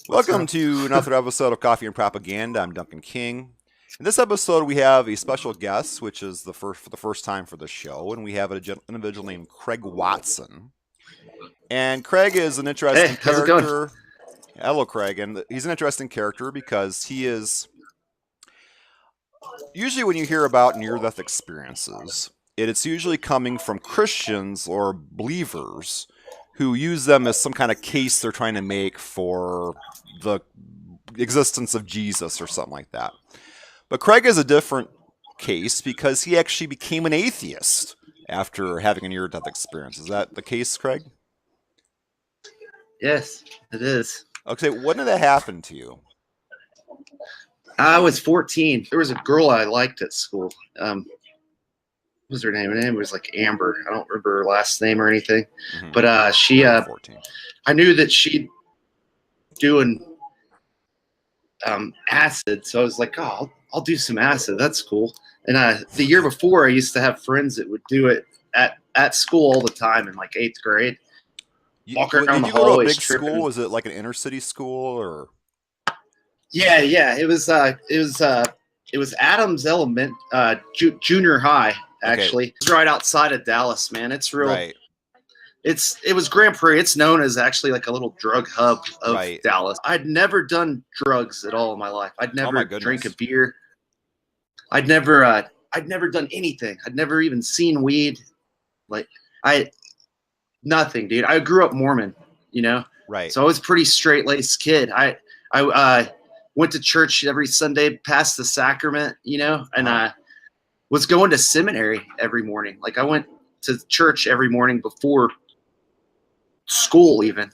Welcome to another episode of Coffee and Propaganda. I'm Duncan King. In this episode, we have a special guest, which is for the first time for the show, and we have an individual named Craig Watson. And Craig is an interesting how's it going? character. Hello, Craig, and he's an interesting character because he is usually when you hear about near-death experiences, it's usually coming from Christians or believers who use them as some kind of case they're trying to make for the existence of Jesus or something like that. But Craig is a different case because he actually became an atheist after having a near-death experience. Is that the case, Craig? Yes, it is. Okay, when did that happen to you? I was 14. There was a girl I liked at school. What was her name? Her name was like Amber. I don't remember her last name or anything. Mm-hmm. But she, 14. I knew that she'd doing acid, so I was like, oh, I'll do some acid. That's cool. And the year before, I used to have friends that would do it at school all the time in like 8th grade. Walk around the hallways. Did you go to a big school? Was it like an inner city school or? Yeah. It was Adams Junior High. Actually, It's right outside of Dallas, man. It's real. Right. It was Grand Prairie. It's known as actually like a little drug hub of Dallas. I'd never done drugs at all in my life. I'd never drank a beer. I'd never done anything. I'd never even seen weed. Nothing, dude. I grew up Mormon, Right. So I was a pretty straight-laced kid. I went to church every Sunday, passed the sacrament, and I was going to seminary every morning. Like I went to church every morning before school even,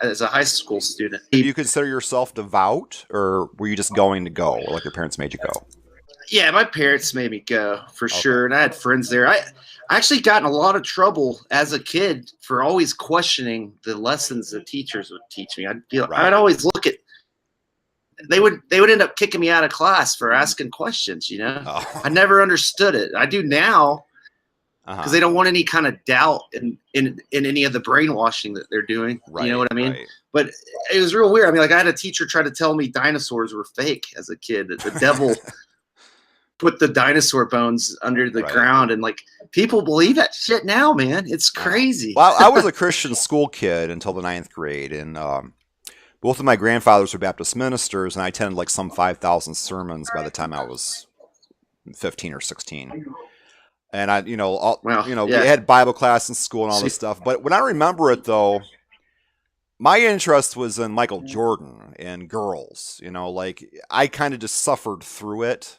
as a high school student. Do you consider yourself devout, or were you just going to go, or like your parents made you go? Yeah, my parents made me go for sure, and I had friends there. I actually got in a lot of trouble as a kid for always questioning the lessons the teachers would teach me. I'd always look at. They would end up kicking me out of class for asking questions. I never understood it. I do now because they don't want any kind of doubt in any of the brainwashing that they're doing. Right, you know what I mean? Right. But it was real weird. I mean, like I had a teacher try to tell me dinosaurs were fake as a kid. That the devil put the dinosaur bones under the ground, and like people believe that shit now, man. It's crazy. Well, I was a Christian school kid until the 9th grade, and both of my grandfathers were Baptist ministers, and I attended like some 5,000 sermons by the time I was 15 or 16. And we had Bible class in school and all this stuff. But when I remember it, though, my interest was in Michael Jordan and girls. Like I kind of just suffered through it.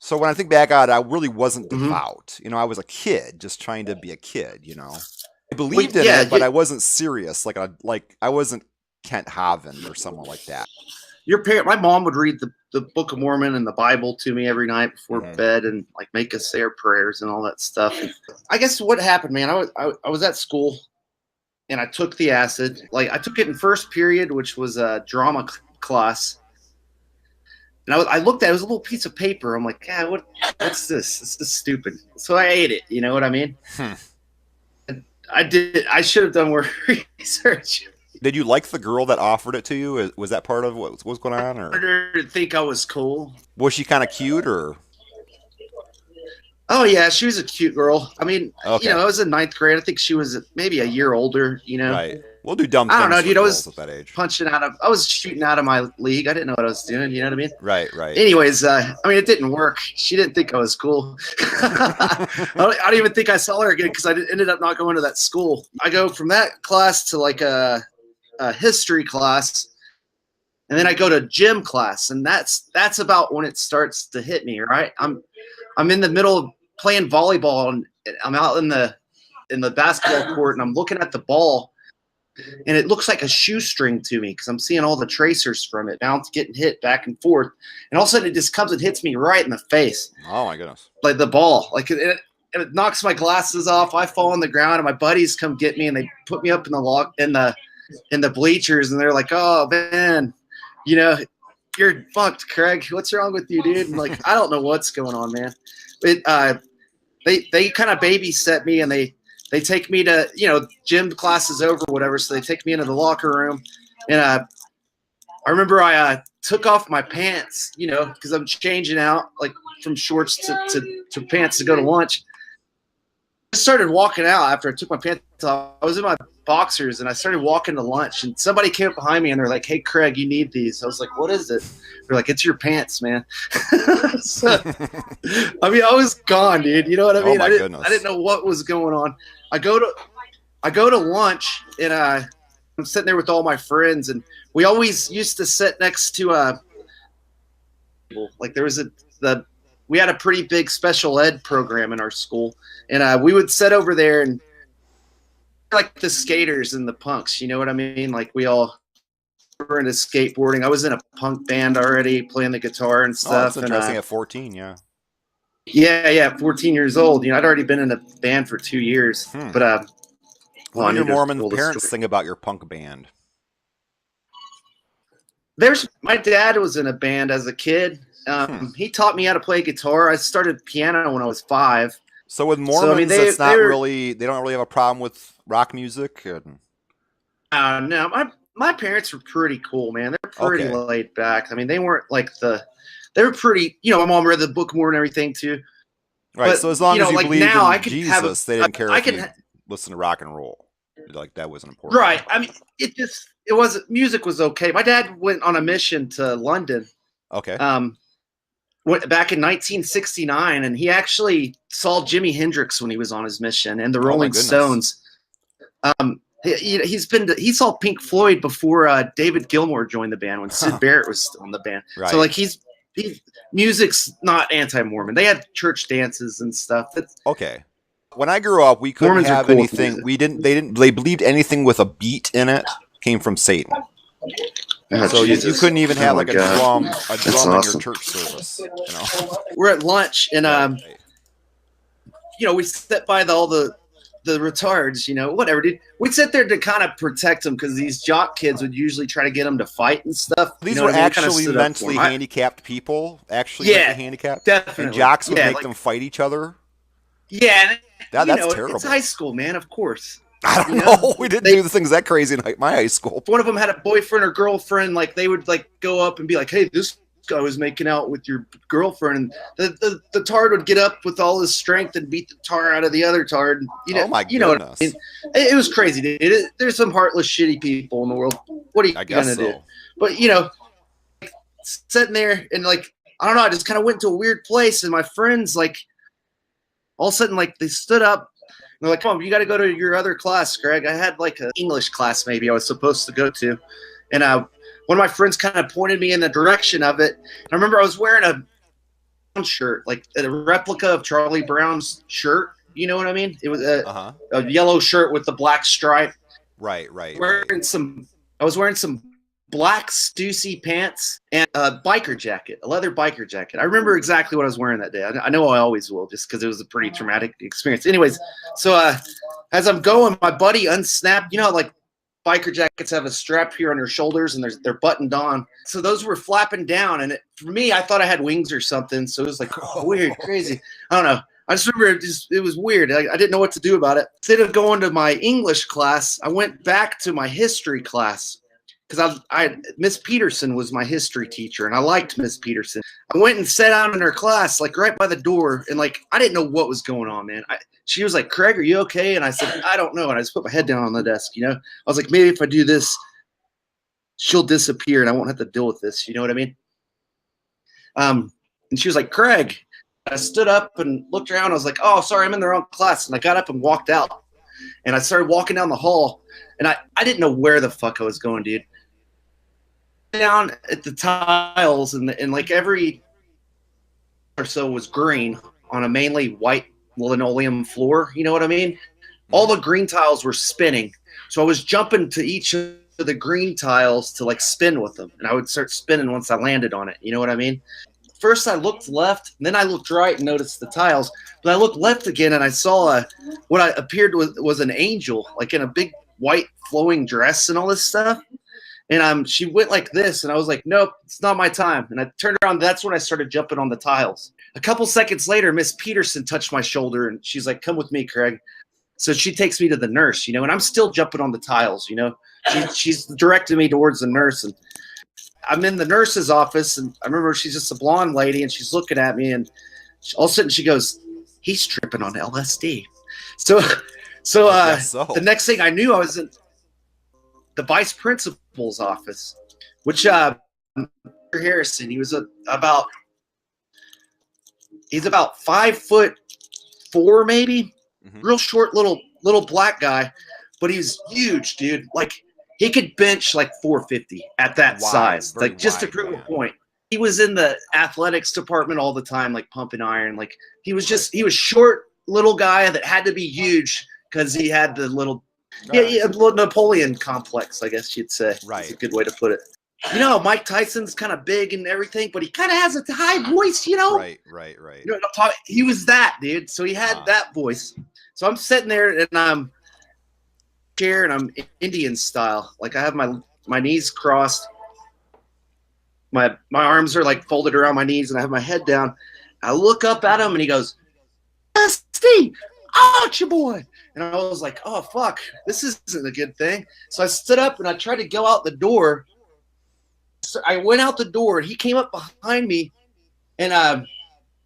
So when I think back on it, I really wasn't devout. I was a kid, just trying to be a kid. I believed in it, but I wasn't serious. Like I wasn't Kent Haven or someone like that. My mom would read the Book of Mormon and the Bible to me every night before bed, and like make us say our prayers and all that stuff. I guess what happened, man, I was at school and I took the acid. Like I took it in first period, which was a drama class. And I looked at it, it was a little piece of paper. I'm like, what's this? This is stupid. So I ate it. You know what I mean? And I should have done more research. Did you like the girl that offered it to you? Was that part of what was going on? Or? I wanted her to think I was cool. Was she kind of cute, or? Oh yeah, she was a cute girl. I mean, I was in 9th grade. I think she was maybe a year older. Right. We'll do dumb things. I don't know, dude. I was at that age. I was shooting out of my league. I didn't know what I was doing. You know what I mean? Right. Anyways, it didn't work. She didn't think I was cool. I don't even think I saw her again because I ended up not going to that school. I go from that class to like a history class, and then I go to gym class, and that's about when it starts to hit me. Right, I'm in the middle of playing volleyball, and I'm out in the basketball court, and I'm looking at the ball, and it looks like a shoestring to me because I'm seeing all the tracers from it getting hit back and forth, and all of a sudden it just comes and hits me right in the face. Oh my goodness! Like the ball, like it knocks my glasses off. I fall on the ground, and my buddies come get me, and they put me up in the bleachers, and they're like, "Oh man, you're fucked, Craig. What's wrong with you, dude?" And like, I don't know what's going on, man. But they kind of babysit me, and they take me to gym classes over, whatever. So they take me into the locker room, And I remember I took off my pants, you know, because I'm changing out like from shorts to pants to go to lunch. I started walking out after I took my pants off. I was in my boxers and I started walking to lunch, and somebody came up behind me and they're like, "Hey, Craig, you need these." I was like, "What is it?" They're like, "It's your pants, man." So, I mean, I was gone, dude. You know what I mean? Oh my goodness. I didn't know what was going on. I go to lunch and I'm sitting there with all my friends, and we always used to sit next to like there was we had a pretty big special ed program in our school, and we would sit over there and like the skaters and the punks, you know what I mean? Like we all were into skateboarding. I was in a punk band already, playing the guitar and stuff. Oh, that's interesting. At 14, yeah. Yeah, 14 years old. You know, I'd already been in a band for 2 years. But what do your Mormon parents think about your punk band? My dad was in a band as a kid. He taught me how to play guitar. I started piano when I was 5. So with Mormons, they don't really have a problem with rock music. And... no, my parents were pretty cool, man. They're pretty laid back. I mean, they weren't like they were pretty. You know, my mom read the Book of Mormon and everything too. Right. But, so as long as you like believe now, in Jesus, they didn't care if you listen to rock and roll. Like that wasn't important. Right. I mean, it wasn't. Music was okay. My dad went on a mission to London. Okay. Back in 1969, and he actually saw Jimi Hendrix when he was on his mission, and the Rolling Stones. He saw Pink Floyd before David Gilmour joined the band when Syd Barrett was still in the band. Right. So like music's not anti-Mormon. They had church dances and stuff. Okay. When I grew up, we couldn't have anything. They believed anything with a beat in it came from Satan. So you couldn't even have like a drum in your church service. You know? We're at lunch and you know, we sit by all the retards, you know, whatever, dude. We'd sit there to kind of protect them because these jock kids would usually try to get them to fight and stuff. These were actually mentally handicapped people, mentally handicapped. Definitely. And jocks would make them fight each other. Yeah, that's terrible. It's high school, man. Of course. I don't know. We didn't do the things that crazy in my high school. One of them had a boyfriend or girlfriend. Like they would like go up and be like, "Hey, this guy was making out with your girlfriend," and the tard would get up with all his strength and beat the tar out of the other tard. You know, oh my goodness. You know what I mean? It was crazy, dude. There's some heartless, shitty people in the world. What are you gonna do? But you know, sitting there and like I don't know, I just kind of went to a weird place, and my friends like all of a sudden like they stood up. They're like, "Come on, you got to go to your other class, Greg." I had like an English class maybe I was supposed to go to, and one of my friends kind of pointed me in the direction of it. And I remember I was wearing a shirt, like a replica of Charlie Brown's shirt. You know what I mean? It was a yellow shirt with the black stripe. Right. I was wearing some black Stussy pants and a biker jacket, a leather biker jacket. I remember exactly what I was wearing that day. I know I always will, just because it was a pretty traumatic experience. Anyways, so as I'm going, my buddy unsnapped. You know how like biker jackets have a strap here on their shoulders and they're buttoned on. So those were flapping down, and for me, I thought I had wings or something. So it was like weird, crazy. I don't know. I just remember it was weird. I didn't know what to do about it. Instead of going to my English class, I went back to my history class. Because Miss Peterson was my history teacher, and I liked Miss Peterson. I went and sat down in her class, like right by the door, and like I didn't know what was going on, man. She was like, "Craig, are you okay?" And I said, "I don't know." And I just put my head down on the desk, you know. I was like, maybe if I do this, she'll disappear, and I won't have to deal with this. You know what I mean? And she was like, "Craig." I stood up and looked around. I was like, "Oh, sorry, I'm in the wrong class." And I got up and walked out, and I started walking down the hall, and I didn't know where the fuck I was going, dude. Down at the tiles and like every or so was green on a mainly white linoleum floor. You know what I mean? All the green tiles were spinning. So I was jumping to each of the green tiles to like spin with them. And I would start spinning once I landed on it. You know what I mean? First I looked left, and then I looked right and noticed the tiles. But I looked left again and I saw what appeared was an angel, like in a big white flowing dress and all this stuff. And she went like this, and I was like, "Nope, it's not my time." And I turned around. That's when I started jumping on the tiles. A couple seconds later, Miss Peterson touched my shoulder, and she's like, "Come with me, Craig." So she takes me to the nurse, you know, and I'm still jumping on the tiles, you know. She's directing me towards the nurse, and I'm in the nurse's office, and I remember she's just a blonde lady, and she's looking at me, and all of a sudden she goes, "He's tripping on LSD." So the next thing I knew, I was in the vice principal's office, which Harrison, he's about 5'4", maybe, real short little black guy, but he's huge, dude. Like he could bench like 450 at that size, like just to prove a point. He was in the athletics department all the time, like pumping iron. Like he was short little guy that had to be huge because he had the little Napoleon complex, I guess you'd say. Right. That's a good way to put it. You know, Mike Tyson's kind of big and everything, but he kind of has a high voice, you know? Right. You know what I'm talking? He was that, dude. So he had that voice. So I'm sitting there and I'm chair and I'm Indian style. Like I have my knees crossed. My arms are like folded around my knees and I have my head down. I look up at him and he goes, "Steve, out your boy." And I was like, "Oh, fuck, this isn't a good thing." So I stood up and I tried to go out the door. So I went out the door and he came up behind me, and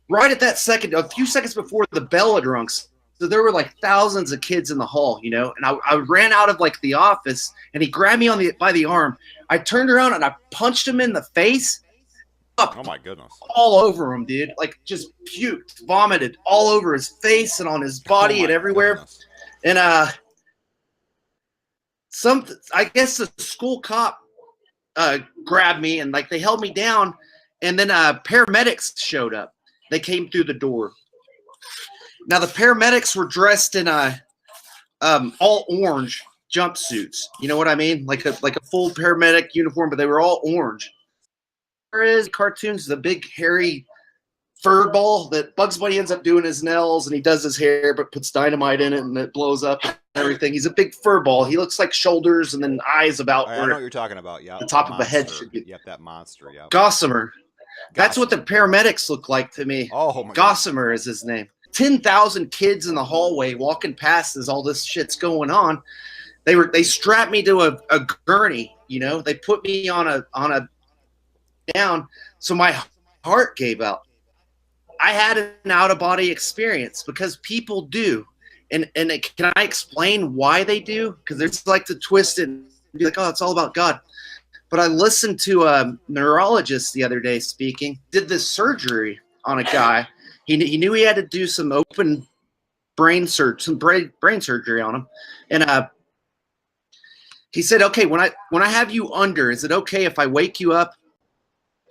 right at that second, a few seconds before the bell had rung, so there were like thousands of kids in the hall, you know, and I ran out of like the office and he grabbed me by the arm. I turned around and I punched him in the face. Oh my goodness. All over him, dude. Like just puked, vomited all over his face and on his body and everywhere. Goodness. And I guess the school cop grabbed me and like they held me down, and then paramedics showed up. They came through the door. Now the paramedics were dressed in all orange jumpsuits. You know what I mean? Like a full paramedic uniform, but they were all orange. There is cartoons, the big hairy fur ball that Bugs Bunny ends up doing his nails, and he does his hair but puts dynamite in it and it blows up and everything. He's a big fur ball. He looks like shoulders and then eyes about I know what you're talking about. Yeah, the top of a head should be. Yep, that monster. Yeah, Gossamer. That's what the paramedics look like to me. Oh my Gossamer God. Is his name. 10,000 kids in the hallway walking past as all this shit's going on. They strapped me to a gurney. You know, they put me on a down, so my heart gave out. I had an out-of-body experience because people do. And can I explain why they do? Because they're just like to twist it and be like, "Oh, it's all about God." But I listened to a neurologist the other day speaking, did this surgery on a guy. He knew he had to do some open brain surgery on him. And he said, "Okay, when I have you under, is it okay if I wake you up,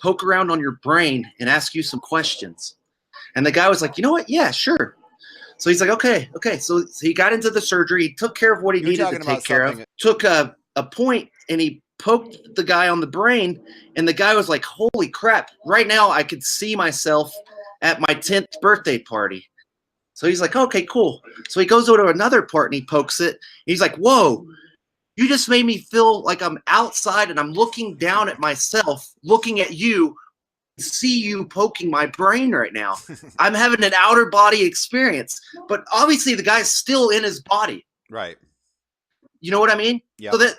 poke around on your brain, and ask you some questions?" And the guy was like, "You know what? Yeah, sure." So he's like, okay. So he got into the surgery. He took care of what he needed to take care of. Took a point and he poked the guy on the brain. And the guy was like, "Holy crap. Right now I could see myself at my 10th birthday party." So he's like, "Okay, cool." So he goes over to another part and he pokes it. He's like, "Whoa, you just made me feel like I'm outside and I'm looking down at myself, looking at you. See you poking my brain right now. I'm having an outer body experience." But obviously the guy's still in his body. Right. You know what I mean? Yeah. So that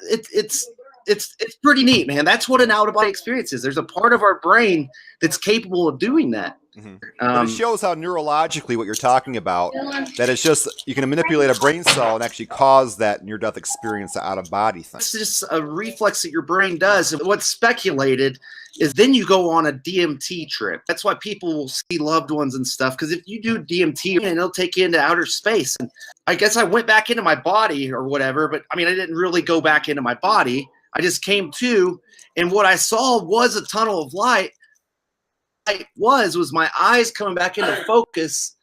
it's pretty neat, man. That's what an out of body experience is. There's a part of our brain that's capable of doing that. Mm-hmm. But it shows how neurologically what you're talking about, that it's just you can manipulate a brain cell and actually cause that near-death experience, the out-of-body thing. It's just a reflex that your brain does. And what's speculated is then you go on a DMT trip. That's why people will see loved ones and stuff, because if you do DMT, and it'll take you into outer space. And I guess I went back into my body or whatever, but I mean, I didn't really go back into my body. I just came to, and what I saw was a tunnel of light. Was my eyes coming back into focus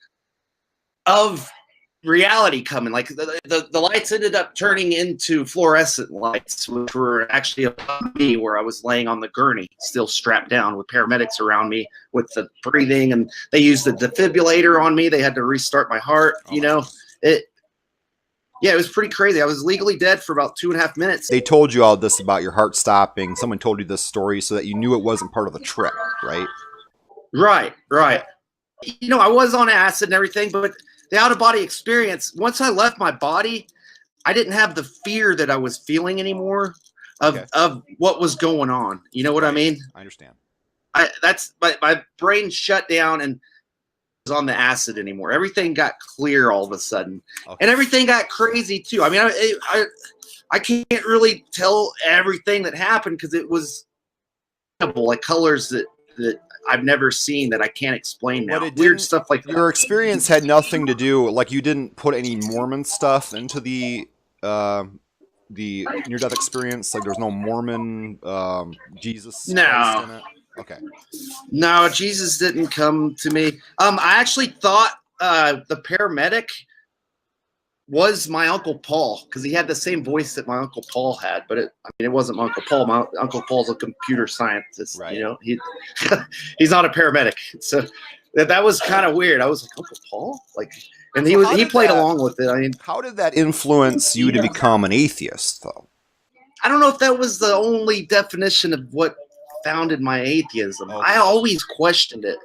of reality coming. Like the lights ended up turning into fluorescent lights, which were actually above me, where I was laying on the gurney, still strapped down with paramedics around me with the breathing, and they used the defibrillator on me. They had to restart my heart. You know, it was pretty crazy. I was legally dead for about 2.5 minutes. They told you all this about your heart stopping. Someone told you this story so that you knew it wasn't part of the trip, right? Right. You know, I was on acid and everything, but the out-of-body experience, once I left my body, I didn't have the fear that I was feeling anymore Okay. of what was going on. You know what I mean? I understand. That's my brain shut down and was on the acid anymore. Everything got clear all of a sudden, and everything got crazy too. I mean, I can't really tell everything that happened because it was like colors that I've never seen that I can't explain now. Weird stuff like that. Your experience had nothing to do, like you didn't put any Mormon stuff into the near-death experience. Like there's no Mormon Jesus No. in it. Okay. No, Jesus didn't come to me. I actually thought the paramedic was my Uncle Paul because he had the same voice that my Uncle Paul had, but it wasn't my Uncle Paul. My Uncle Paul's a computer scientist. Right. You know, he's not a paramedic. So that was kind of weird. I was like, Uncle Paul, like, and he played along with it. I mean, how did that influence you to become an atheist, though? I don't know if that was the only definition of what founded my atheism. Okay. I always questioned it.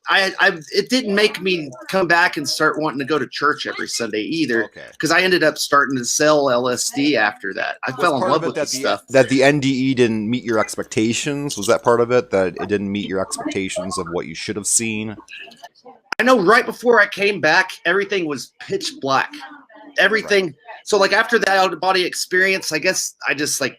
It didn't make me come back and start wanting to go to church every Sunday either, because I ended up starting to sell LSD after that. I fell in love with this stuff. That the NDE didn't meet your expectations? Was that part of it? That it didn't meet your expectations of what you should have seen? I know right before I came back, everything was pitch black. Everything. Right. So like after that out-of-body experience, I guess I just like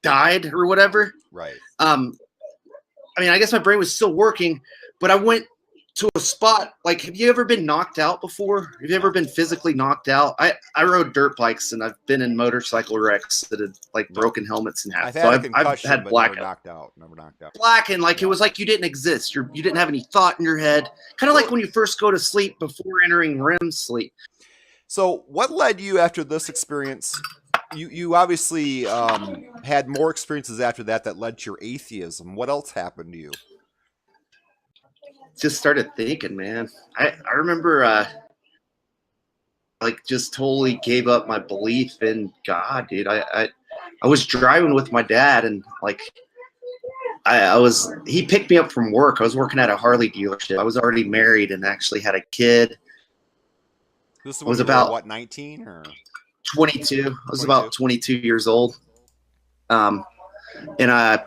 died or whatever. Right. I mean, I guess my brain was still working, but I went to a spot. Like, have you ever been knocked out before? Have you ever been physically knocked out? I rode dirt bikes and I've been in motorcycle wrecks that had like broken helmets and half. I've had blackout. Never knocked out. Black and like it was like you didn't exist. You didn't have any thought in your head. Kind of like when you first go to sleep before entering REM sleep. So, what led you after this experience? You obviously had more experiences after that led to your atheism. What else happened to you? Just started thinking, man. I remember like just totally gave up my belief in God, dude. I was driving with my dad and like he picked me up from work. I was working at a Harley dealership. I was already married and actually had a kid. This was about what, 19 or 22. I was about 22 years old. And I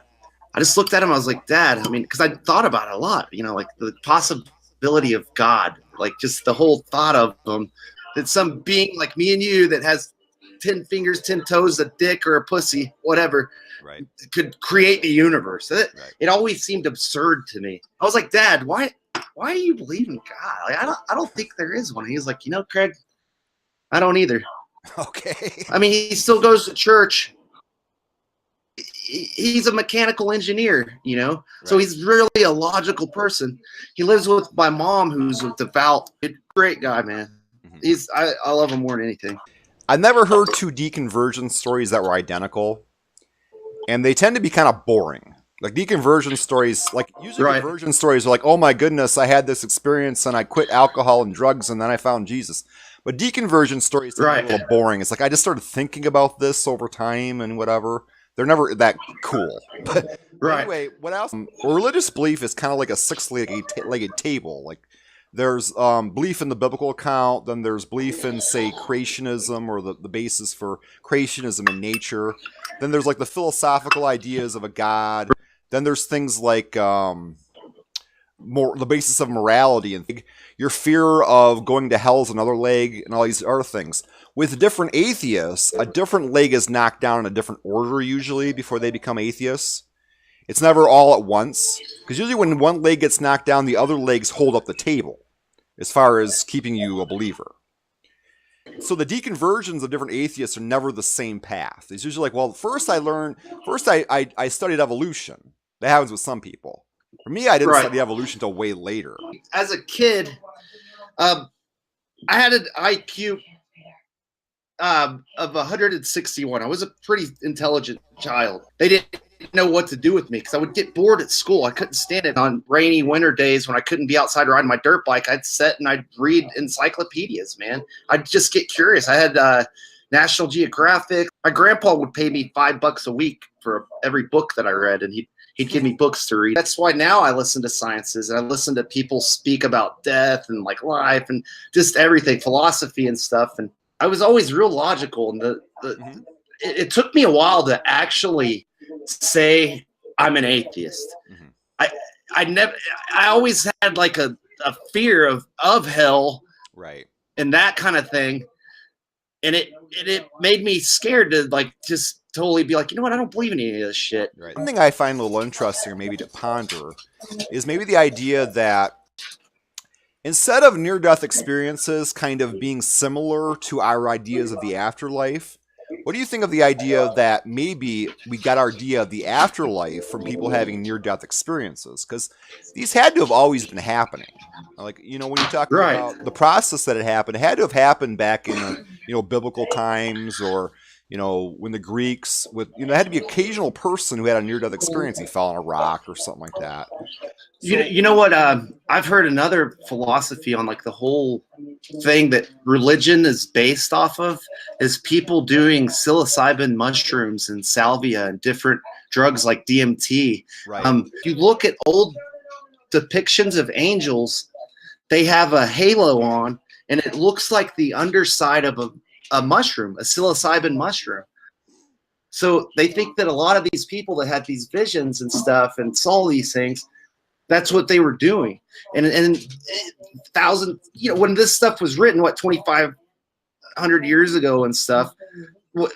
just looked at him. I was like, Dad, I mean, because I thought about it a lot, you know, like the possibility of God, like just the whole thought of him, that some being like me and you that has 10 fingers, 10 toes, a dick or a pussy, whatever, right, could create the universe. It always seemed absurd to me. I was like, Dad, why do you believe in God? Like, I don't think there is one. He was like, you know, Craig, I don't either. Okay. I mean, he still goes to church. He's a mechanical engineer, you know, right. So he's really a logical person. He lives with my mom, who's a devout, great guy, man. Mm-hmm. I love him more than anything. I've never heard two deconversion stories that were identical, and they tend to be kind of boring. Like deconversion stories, like usually right. Conversion stories are like, oh my goodness, I had this experience and I quit alcohol and drugs and then I found Jesus. But deconversion stories are a little boring. It's like I just started thinking about this over time and whatever. They're never that cool. But right. Anyway, what else? Religious belief is kind of like a six-legged table. Like there's belief in the biblical account, then there's belief in, say, creationism or the basis for creationism in nature. Then there's like the philosophical ideas of a God. Then there's things like the basis of morality and your fear of going to hell is another leg and all these other things. With different atheists, a different leg is knocked down in a different order usually before they become atheists. It's never all at once. Because usually when one leg gets knocked down, the other legs hold up the table as far as keeping you a believer. So the deconversions of different atheists are never the same path. It's usually like, well, first I studied evolution. That happens with some people. For me, I didn't study evolution until way later. As a kid, I had an IQ of 161. I was a pretty intelligent child. They didn't know what to do with me because I would get bored at school. I couldn't stand it. On rainy winter days when I couldn't be outside riding my dirt bike, I'd sit and I'd read encyclopedias, man. I'd just get curious. I had National Geographic. My grandpa would pay me $5 a week for every book that I read, and he'd give me books to read. That's why now I listen to sciences and I listen to people speak about death and like life and just everything, philosophy and stuff. And I was always real logical, and Hmm. it took me a while to actually say I'm an atheist. Hmm. I I never I always had like a fear of hell Right. and that kind of thing, and it made me scared to like just totally be like, you know what, I don't believe in any of this shit. Right. One thing I find a little interesting, or maybe to ponder, is maybe the idea that instead of near death experiences kind of being similar to our ideas of the afterlife, what do you think of the idea that maybe we got our idea of the afterlife from people having near death experiences? Because these had to have always been happening. Like, when you talk Right. about the process that it had to have happened back in the, biblical times, or, when the Greeks there had to be an occasional person who had a near death experience. He fell on a rock or something like that. So, You know what? I've heard another philosophy on like the whole thing that religion is based off of is people doing psilocybin mushrooms and salvia and different drugs like DMT. right. If you look at old depictions of angels, they have a halo on, and it looks like the underside of a mushroom, a psilocybin mushroom. So they think that a lot of these people that had these visions and stuff and saw these things, that's what they were doing. And thousand, when this stuff was written, what, 2,500 years ago and stuff,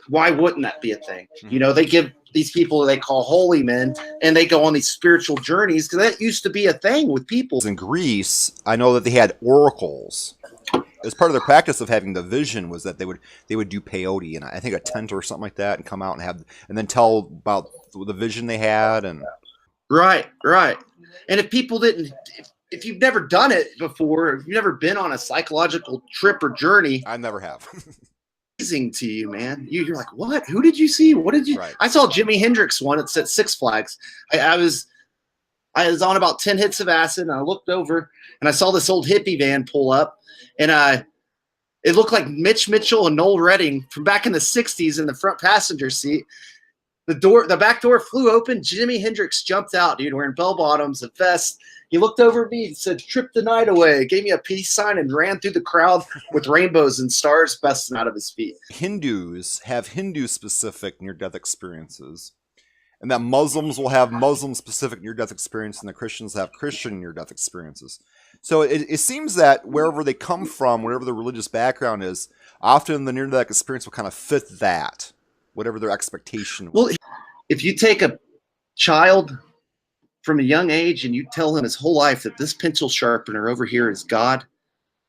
why wouldn't that be a thing? Mm-hmm. They give these people they call holy men, and they go on these spiritual journeys because that used to be a thing with people. In Greece, I know that they had oracles. As part of their practice of having the vision was that they would do peyote and I think a tent or something like that, and come out and then tell about the vision they had. And Right, right. And if people didn't, if you've never done it before, if you've never been on a psychological trip or journey, I never have. amazing to you, man. You're like, what? Who did you see? What did you? Right. I saw Jimi Hendrix one at Six Flags. I was on about 10 hits of acid, and I looked over and I saw this old hippie van pull up, and it looked like Mitch Mitchell and Noel Redding from back in the 60s in the front passenger seat. The back door flew open. Jimi Hendrix jumped out, dude, wearing bell bottoms, a vest. He looked over at me and said, "Trip the night away," gave me a peace sign, and ran through the crowd with rainbows and stars busting out of his feet. Hindus have Hindu-specific near-death experiences, and that Muslims will have Muslim-specific near-death experiences, and the Christians have Christian near-death experiences. So it seems that wherever they come from, whatever their religious background is, often the near-death experience will kind of fit that, whatever their expectation. Well, if you take a child from a young age and you tell him his whole life that this pencil sharpener over here is God,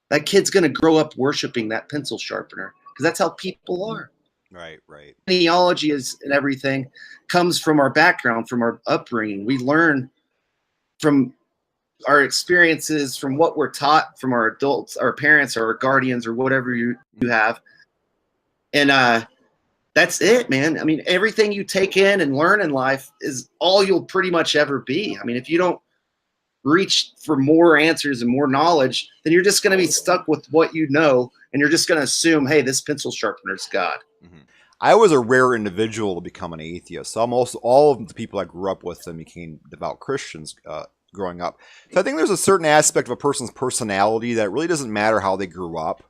that kid's going to grow up worshiping that pencil sharpener because that's how people are. Right, right. Theology is and everything comes from our background, from our upbringing. We learn from our experiences, from what we're taught from our adults, our parents, or our guardians, or whatever you have. And that's it, man. I mean, everything you take in and learn in life is all you'll pretty much ever be. I mean, if you don't reach for more answers and more knowledge, then you're just going to be stuck with what you know, and you're just going to assume, hey, this pencil sharpener's God. Mm-hmm. I was a rare individual to become an atheist. Almost all of the people I grew up with then became devout Christians growing up. So I think there's a certain aspect of a person's personality that really doesn't matter how they grew up.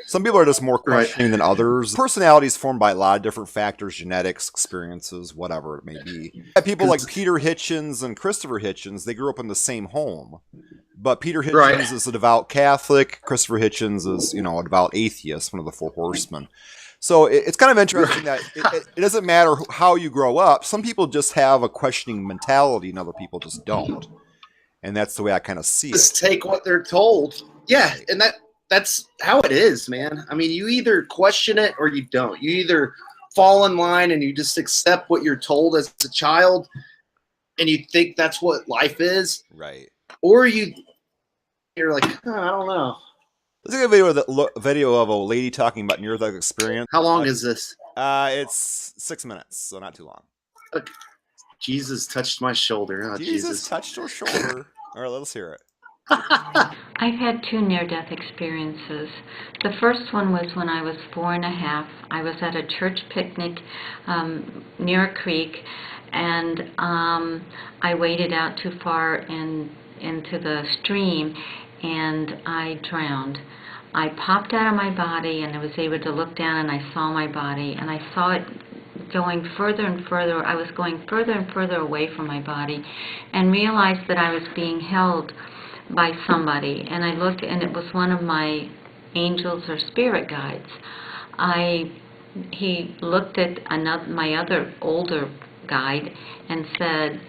Some people are just more questioning than others. Personality is formed by a lot of different factors, genetics, experiences, whatever it may be. People like Peter Hitchens and Christopher Hitchens, they grew up in the same home. But Peter Hitchens is a devout Catholic. Christopher Hitchens is, a devout atheist, one of the four horsemen. So it's kind of interesting that it doesn't matter how you grow up. Some people just have a questioning mentality and other people just don't. And that's the way I kind of see it. Just take what they're told. Yeah, and that's how it is, man. I mean, you either question it or you don't. You either fall in line and you just accept what you're told as a child and you think that's what life is. Right. Or you're like, I don't know. Let's take a video of a lady talking about near-death experience. How long is this? It's 6 minutes, so not too long. Okay. Jesus touched my shoulder. Oh, Jesus touched her shoulder. All right, let's hear it. I've had two near-death experiences. The first one was when I was 4.5. I was at a church picnic near a creek, and I waded out too far into the stream, and I drowned. I popped out of my body, and I was able to look down, and I saw my body, and I saw it going further and further. I was going further and further away from my body, and realized that I was being held by somebody. And I looked, and it was one of my angels or spirit guides. He looked at my other older guide and said,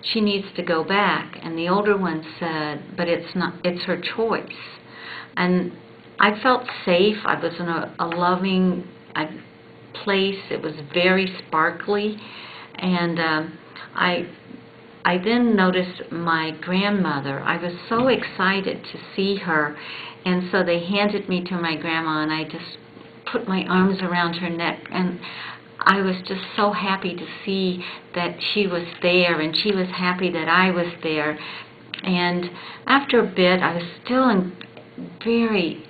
"She needs to go back." And the older one said, "But it's her choice." And I felt safe. I was in a loving place. It was very sparkly. And I then noticed my grandmother. I was so excited to see her. And so they handed me to my grandma, and I just put my arms around her neck. And I was just so happy to see that she was there, and she was happy that I was there. And after a bit, I was still very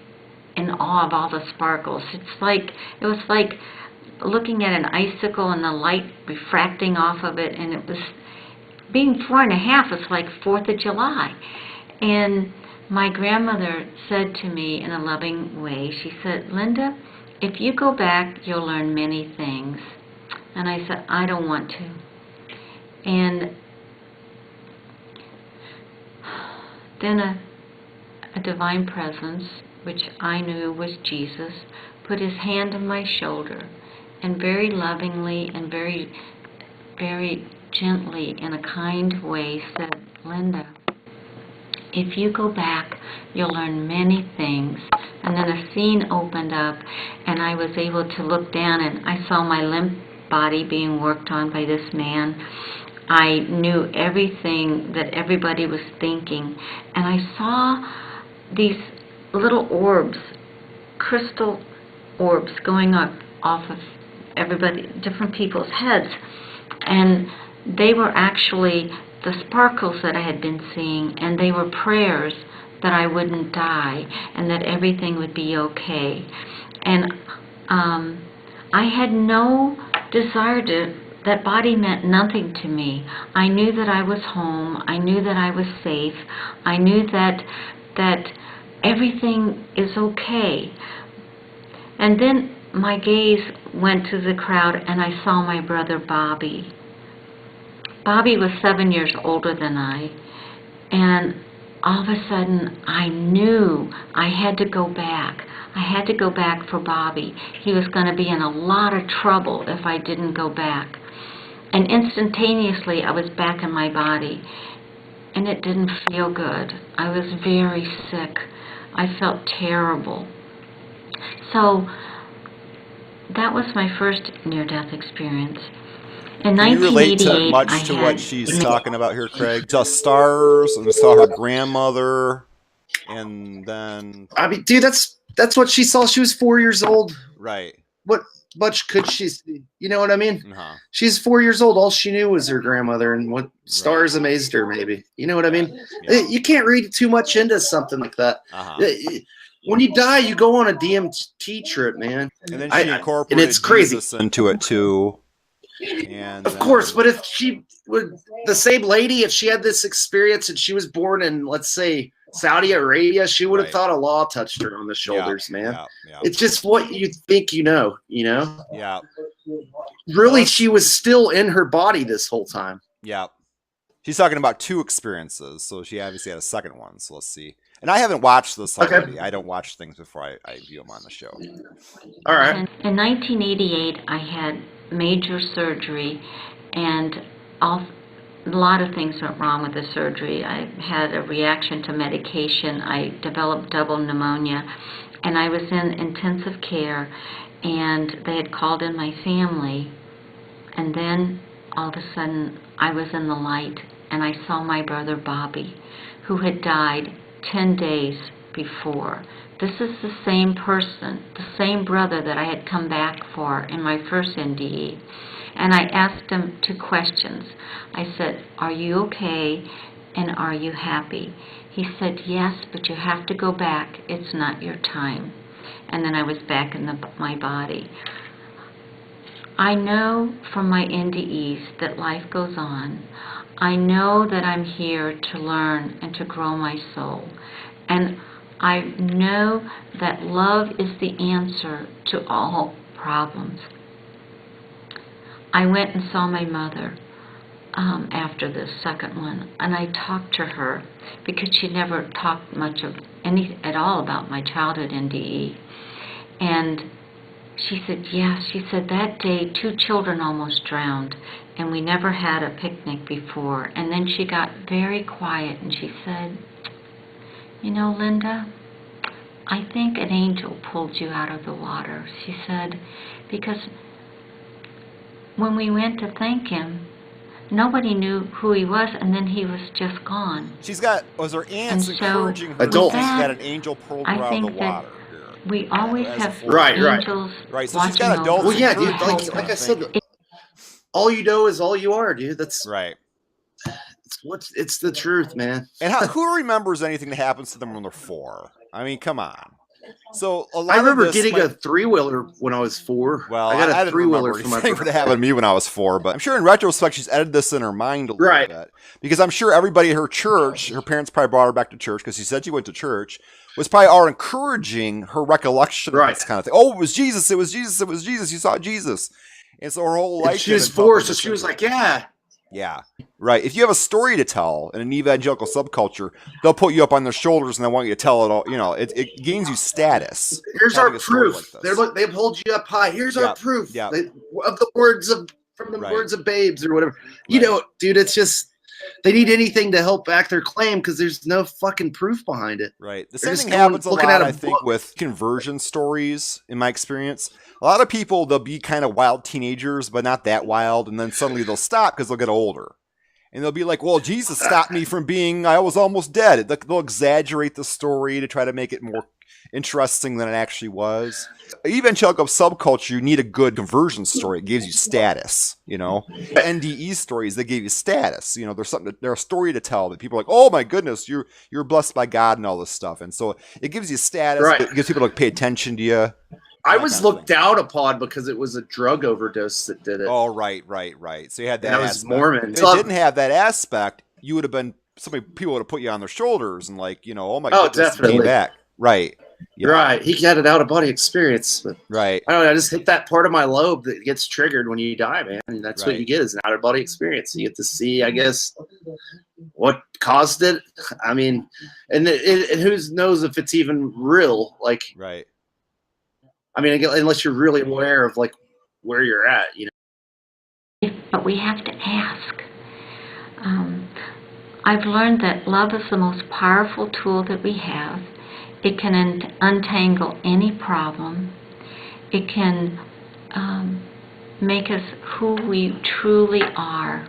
in awe of all the sparkles. It was like looking at an icicle and the light refracting off of it, and it was being 4.5 was like 4th of July. And my grandmother said to me in a loving way, she said, "Linda, if you go back, you'll learn many things." And I said, "I don't want to." And then a divine presence, which I knew was Jesus, put his hand on my shoulder and very lovingly and very, very gently in a kind way said, "Linda, if you go back, you'll learn many things." And then a scene opened up, and I was able to look down, and I saw my limp body being worked on by this man. I knew everything that everybody was thinking, and I saw these little orbs, crystal orbs, going up off of different people's heads, and they were actually the sparkles that I had been seeing, and they were prayers that I wouldn't die and that everything would be okay. And I had no desire that body meant nothing to me. I knew that I was home. I knew that I was safe. I knew that everything is okay. And then my gaze went to the crowd, and I saw my brother Bobby. Bobby was 7 years older than I, and all of a sudden I knew I had to go back. I had to go back for Bobby. He was going to be in a lot of trouble if I didn't go back. And instantaneously I was back in my body, and it didn't feel good. I was very sick. I felt terrible. So that was my first near-death experience. In Can you relate to 1988, much to what she's talking about here, Craig? Just stars, and saw her grandmother, and then I mean, dude, that's what she saw. She was 4 years old. right. What much could she see? You know what I mean? Uh-huh. She's 4 years old. All she knew was her grandmother, and what stars amazed her, maybe. You know what I mean? Yeah. You can't read too much into something like that. Uh-huh. When you die, you go on a DMT trip, man. And then she incorporated and it's crazy. Jesus into it too. And of course, but if she would, the same lady, if she had this experience and she was born in, let's say, Saudi Arabia, she would have thought Allah touched her on the shoulders, man. Yeah. It's just what you think you know. Yeah. Really, she was still in her body this whole time. Yeah. She's talking about 2 experiences, so she obviously had a second one. So let's see. And I haven't watched this already. I don't watch things before I view them on the show. All right. In 1988, I had major surgery, and a lot of things went wrong with the surgery. I had a reaction to medication. I developed double pneumonia, and I was in intensive care, and they had called in my family, and then all of a sudden I was in the light, and I saw my brother Bobby, who had died 10 days before. This is the same person, the same brother that I had come back for in my first NDE. And I asked him 2 questions. I said, "Are you okay, and are you happy?" He said, "Yes, but you have to go back. It's not your time." And then I was back in my body. I know from my NDEs that life goes on. I know that I'm here to learn and to grow my soul. And I know that love is the answer to all problems. I went and saw my mother after the second one, and I talked to her because she never talked much of at all about my childhood NDE. And she said, yes, she said that day 2 children almost drowned, and we never had a picnic before. And then she got very quiet and she said, you know, Linda, I think an angel pulled you out of the water. She said, because when we went to thank him, nobody knew who he was, and then he was just gone. Was her aunts And so encouraging her? Adults. She's got an angel pulled her out of the water. We always have Right. Right, so she's got adults. Well, yeah, dude. Like I said, all you know is all you are, dude. That's right. It's the truth, man. And who remembers anything that happens to them when they're 4? I mean, come on. So I remember getting a 3-wheeler when I was 4. Well, I got a didn't 3-wheeler remember for my anything birthday. that happened to me when I was 4, but I'm sure in retrospect she's edited this in her mind a little bit. Because I'm sure everybody at her church, her parents probably brought her back to church because she said she went to church, was probably all encouraging her recollection of this kind of thing. Oh, it was Jesus, it was Jesus, it was Jesus, you saw Jesus. And so her whole life. She was 4, so she was like, yeah. Yeah, right. If you have a story to tell in an evangelical subculture, they'll put you up on their shoulders and they want you to tell it all. You know, it gains you status. Here's our proof. They hold you up high. Here's our proof of the words from the words of babes or whatever. You know, dude, it's just they need anything to help back their claim because there's no fucking proof behind it. Right. The same thing happens a lot, I think, with conversion stories. In my experience, a lot of people, they'll be kind of wild teenagers, but not that wild, and then suddenly they'll stop because they'll get older. And they'll be like, well, Jesus stopped me from I was almost dead. They'll exaggerate the story to try to make it more interesting than it actually was. Evangelical subculture, you need a good conversion story. It gives you status, you know. NDE stories, they give you status. You know, they're a story to tell that people are like, oh my goodness, you're blessed by God and all this stuff. And so it gives you status. Right. It gives people to pay attention to you. I was looked down upon because it was a drug overdose that did it. Oh, right. So you had that. And I was Mormon. If it didn't have that aspect, you would have been people would have put you on their shoulders and like, you know, oh my goodness, definitely. He came back. Right. Yeah. Right. He had an out of body experience. But right. I don't know. I just hit that part of my lobe that gets triggered when you die, man. And that's what you get is an out of body experience. You get to see, I guess, what caused it. I mean, and who knows if it's even real? Like, right. I mean, unless you're really aware of like where you're at, you know. But we have to ask. I've learned that love is the most powerful tool that we have. It can untangle any problem. It can make us who we truly are.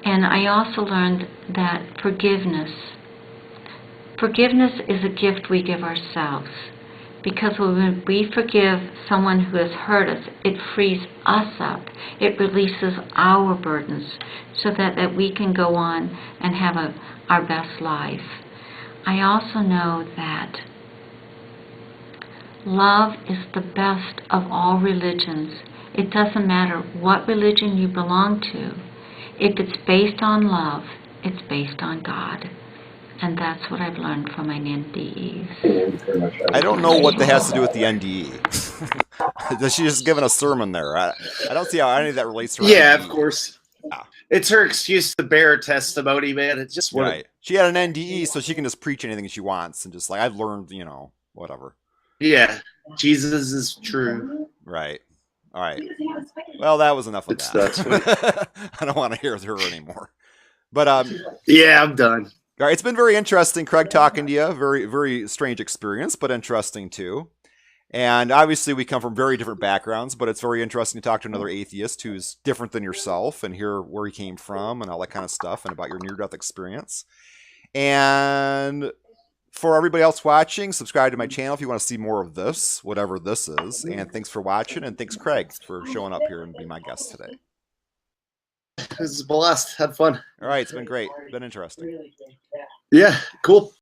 And I also learned that forgiveness is a gift we give ourselves. Because when we forgive someone who has hurt us, it frees us up. It releases our burdens so that we can go on and have our best life. I also know that love is the best of all religions. It doesn't matter what religion you belong to. If it's based on love, it's based on God. And that's what I've learned from my NDEs. I don't know what that has to do with the NDE. She's just giving a sermon there. I don't see how any of that relates to her. Yeah, NDE. Of course. Yeah. It's her excuse to bear testimony, man. It's just right. She had an NDE, so she can just preach anything she wants and just like, I've learned, you know, whatever. Yeah, Jesus is true. Right. All right. Well, that was enough of that. I don't want to hear her anymore. But yeah, I'm done. All right, it's been very interesting, Craig, talking to you. Very, very strange experience, but interesting too. And obviously, we come from very different backgrounds, but it's very interesting to talk to another atheist who's different than yourself and hear where he came from and all that kind of stuff and about your near-death experience. And for everybody else watching, subscribe to my channel if you want to see more of this, whatever this is. And thanks for watching, and thanks, Craig, for showing up here and being my guest today. This is blessed. Had fun. All right, it's been great. Been interesting. Yeah, cool.